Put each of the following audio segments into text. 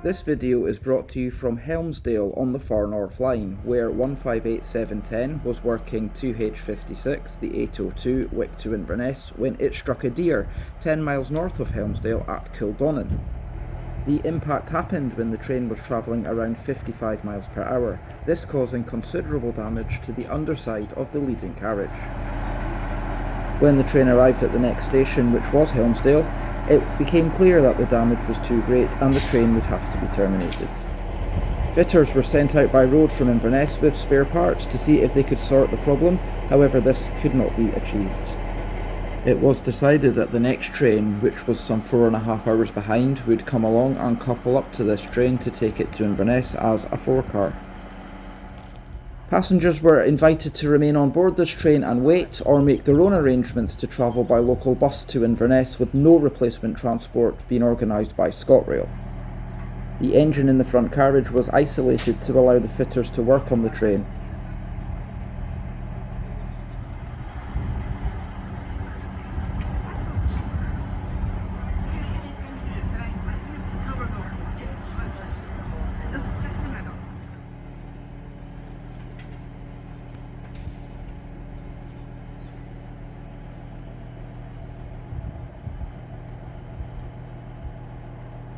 This video is brought to you from Helmsdale on the Far North Line, where 158710 was working 2H56, the 802 Wick to Inverness, when it struck a deer 10 miles north of Helmsdale at Kildonan. The impact happened when the train was travelling around 55 miles per hour, this causing considerable damage to the underside of the leading carriage. When the train arrived at the next station, which was Helmsdale, it became clear that the damage was too great and the train would have to be terminated. Fitters were sent out by road from Inverness with spare parts to see if they could sort the problem, however this could not be achieved. It was decided that the next train, which was some 4.5 hours behind, would come along and couple up to this train to take it to Inverness as a forecar. Passengers were invited to remain on board this train and wait, or make their own arrangements to travel by local bus to Inverness, with no replacement transport being organised by Scotrail. The engine in the front carriage was isolated to allow the fitters to work on the train.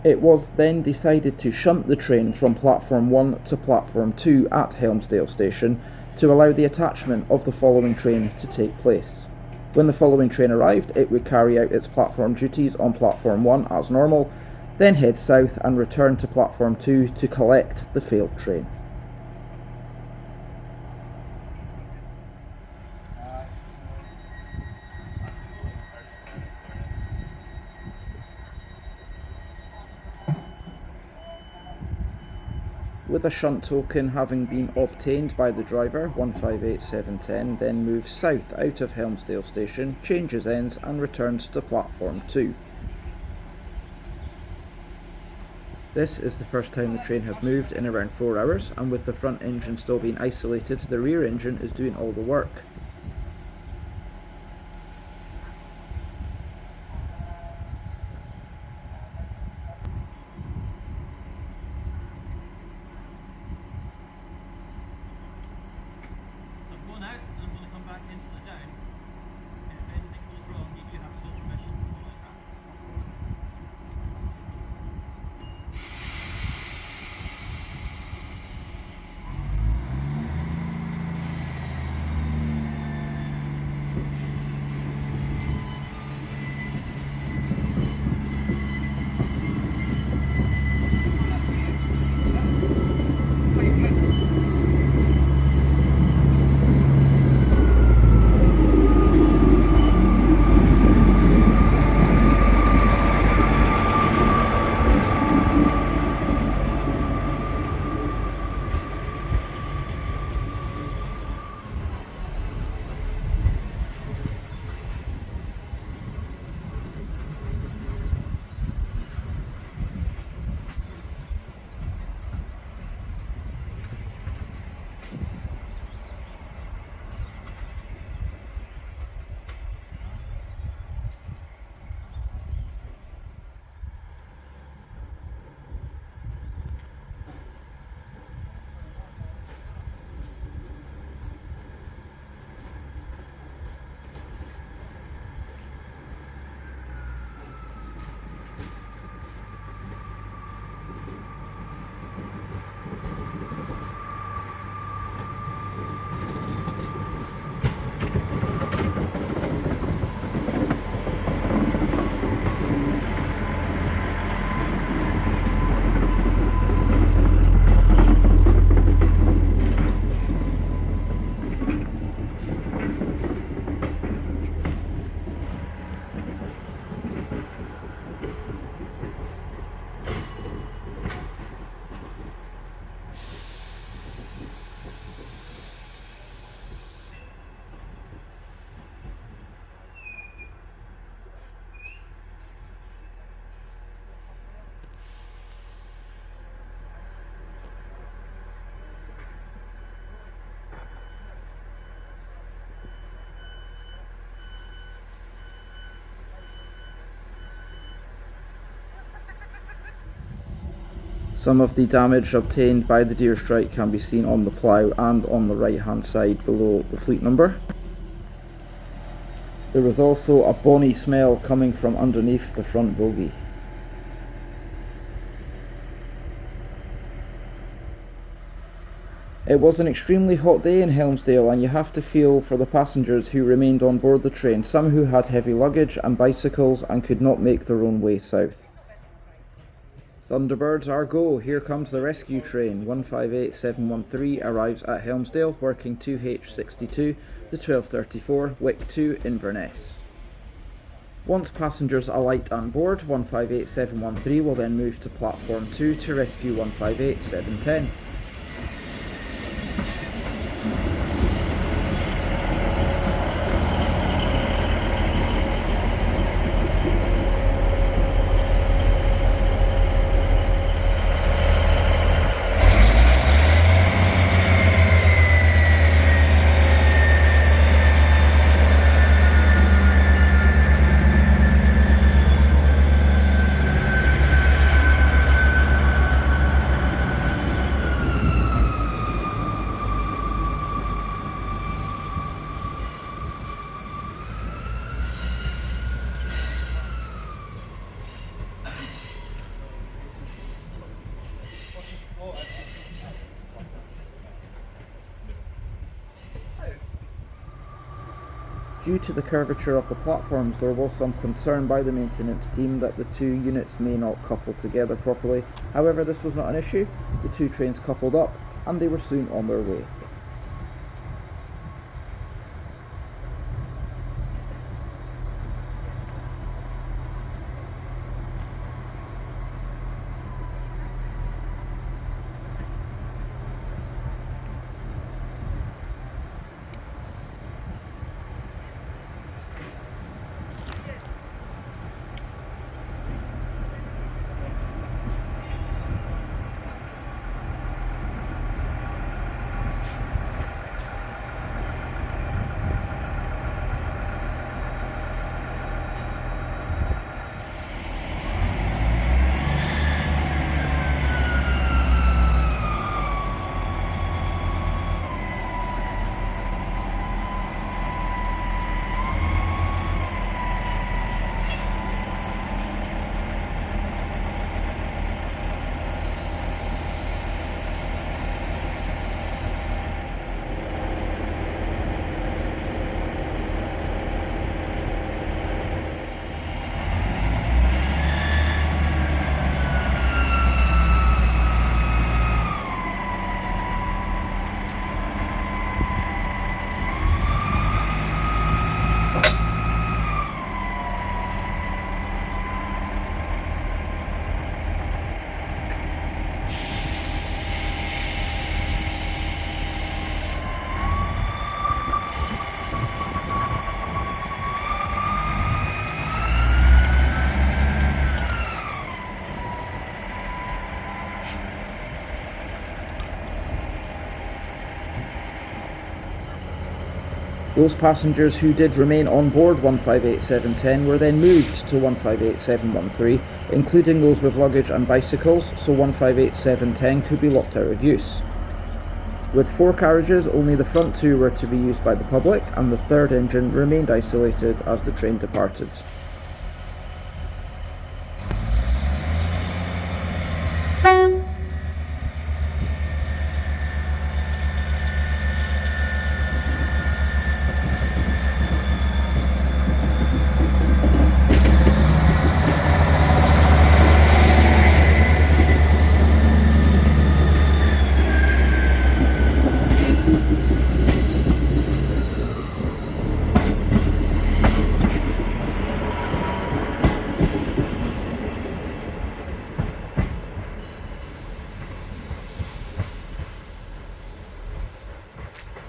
It was then decided to shunt the train from platform 1 to platform 2 at Helmsdale station to allow the attachment of the following train to take place. When the following train arrived, it would carry out its platform duties on platform 1 as normal, then head south and return to platform 2 to collect the failed train. With a shunt token having been obtained by the driver, 158710 then moves south out of Helmsdale station, changes ends and returns to platform 2. This is the first time the train has moved in around 4 hours, and with the front engine still being isolated, the rear engine is doing all the work. Some of the damage obtained by the deer strike can be seen on the plough and on the right hand side below the fleet number. There was also a bonny smell coming from underneath the front bogie. It was an extremely hot day in Helmsdale, and you have to feel for the passengers who remained on board the train, some who had heavy luggage and bicycles and could not make their own way south. Thunderbirds are go. Here comes the rescue train. 158713 arrives at Helmsdale, working 2H62, the 1234, Wick 2 Inverness. Once passengers alight on board, 158713 will then move to platform 2 to rescue 158710. Due to the curvature of the platforms, there was some concern by the maintenance team that the two units may not couple together properly. However, this was not an issue. The two trains coupled up and they were soon on their way. Those passengers who did remain on board 158710 were then moved to 158713, including those with luggage and bicycles, so 158710 could be locked out of use. With 4 carriages, only the front 2 were to be used by the public, and the third engine remained isolated as the train departed.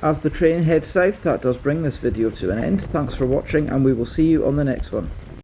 As the train heads south, that does bring this video to an end. Thanks for watching, and we will see you on the next one.